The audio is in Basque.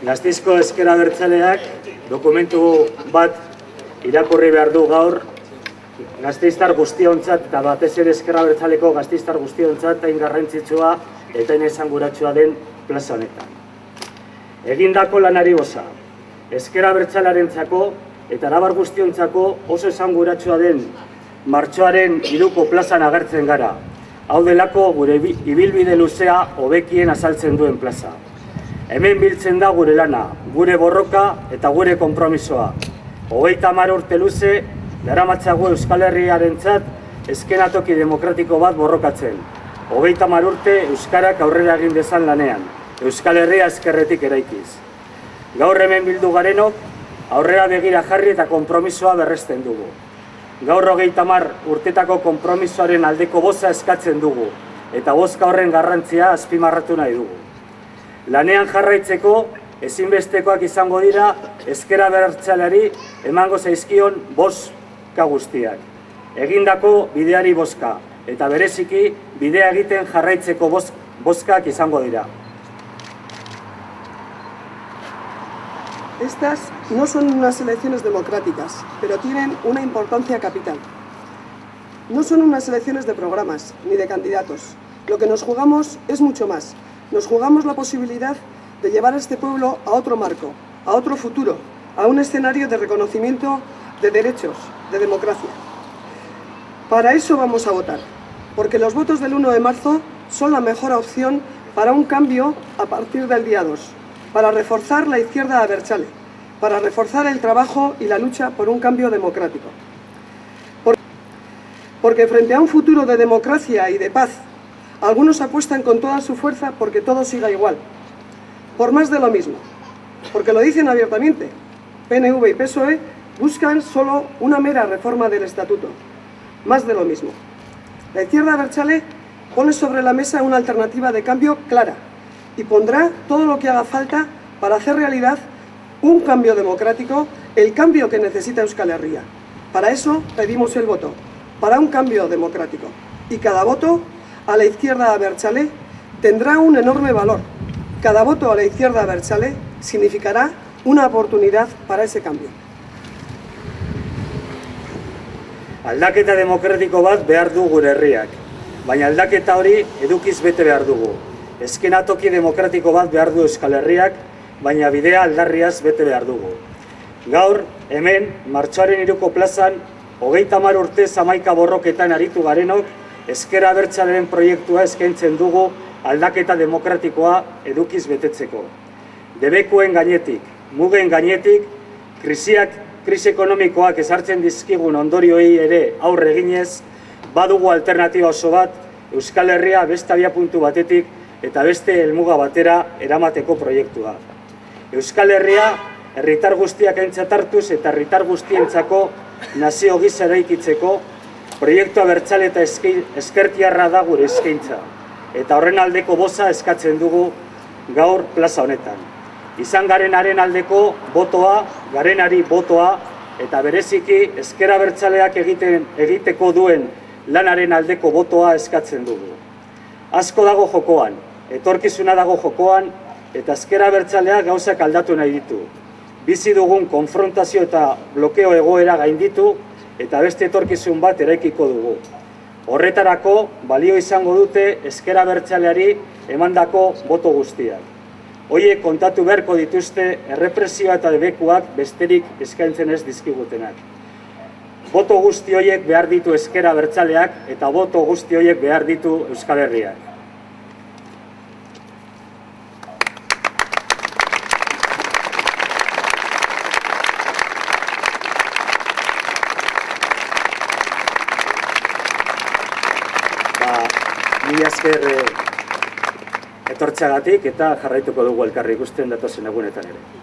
Gasteizko Ezker Abertzaleak dokumentu bat irakurri behar du gaur gasteiztar guztiontzat eta batez ere Ezker Abertzaleko gasteiztar guztiontzat hain garrantzitsua eta hain esanguratsua den plaza honetan. Egindako lanari goza, Ezker Abertzalearentzako eta arabar guztiontzako oso esanguratsua den martxoaren 3ko plazan agertzen gara. Hau delako gure ibilbide luzea hobekien azaltzen duen plaza. Hemen biltzen da gure lana, gure borroka eta gure konpromisoa. 30 urte luze daramatzagu Euskal Herriarentzat eskenatoki demokratiko bat borrokatzen. 30 urte euskarak aurrera egin dezan lanean, Euskal Herria ezkerretik eraikiz. Gaur hemen bildu garenok aurrera begira jarri eta konpromisoa berresten dugu. Gaur 30 urtetako konpromisoaren aldeko boza eskatzen dugu eta bozka horren garrantzia azpimarratu nahi dugu. Lanean jarraitzeko ezinbestekoak izango dira Ezker Abertzaleari emango zaizkion bozka guztiak. Egindako bideari bozka eta bereziki bidea egiten jarraitzeko bozkak izango dira. Estas no son unas elecciones democráticas, pero tienen una importancia capital. No son unas elecciones de programas ni de candidatos. Lo que nos jugamos es mucho más. Nos jugamos la posibilidad de llevar a este pueblo a otro marco, a otro futuro, a un escenario de reconocimiento de derechos, de democracia. Para eso vamos a votar, porque los votos del 1 de marzo son la mejor opción para un cambio a partir del día 2. Para reforzar la izquierda abertzale, para reforzar el trabajo y la lucha por un cambio democrático. Porque frente a un futuro de democracia y de paz, algunos apuestan con toda su fuerza porque todo siga igual. Por más de lo mismo, porque lo dicen abiertamente. PNV y PSOE buscan solo una mera reforma del estatuto. Más de lo mismo. La izquierda abertzale pone sobre la mesa una alternativa de cambio clara y pondrá todo lo que haga falta para hacer realidad un cambio democrático, el cambio que necesita Euskal Herria. Para eso pedimos el voto, para un cambio democrático. Y cada voto a la izquierda abertzale tendrá un enorme valor. Cada voto a la izquierda abertzale significará una oportunidad para ese cambio. Aldaketa demokratiko bat behar du gure herriak, baina aldaketa hori edukiz bete behar dugu. Eskenatoki demokratiko bat behar du Euskal Herriak, baina bidea aldarriaz bete behar dugu. Gaur, hemen, martxoaren 3ko plazan, 30 urtez 11 borroketan aritu garenok, Ezker Abertzalearen proiektua eskaintzen dugu aldaketa demokratikoa edukiz betetzeko. Debekuen gainetik, mugen gainetik, krisi ekonomikoak ezartzen dizkigun ondorioei ere aurre eginez, badugu alternatiba oso bat, Euskal Herria beste abiapuntu batetik eta beste helmuga batera eramateko proiektua. Euskal Herria herritar guztiak aintzat hartuz eta herritar guztientzako nazio gisa eraikitzeko proiektu abertzale eta ezkertiarra da gure eskaintza. Eta horren aldeko boza eskatzen dugu gaur plaza honetan. Izan garenaren aldeko botoa, garenari botoa eta bereziki Ezker Abertzaleak egiteko duen lanaren aldeko botoa eskatzen dugu. Asko dago jokoan, etorkizuna dago jokoan eta Ezker Abertzaleak gauzak aldatu nahi ditu. Bizi dugun konfrontazio eta blokeo egoera gainditu eta beste etorkizun bat eraikiko dugu. Horretarako balio izango dute Ezker Abertzaleari emandako boto guztiak. Hoiek kontatu beharko dituzte errepresioa eta debekuak besterik eskaintzen ez dizkigutenak. Boto guzti horiek behar ditu Ezker Abertzaleak eta boto guzti horiek behar ditu Euskal Herriak. Mila esker etortzeagatik eta jarraituko dugu elkarri ikusten datozen egunetan ere.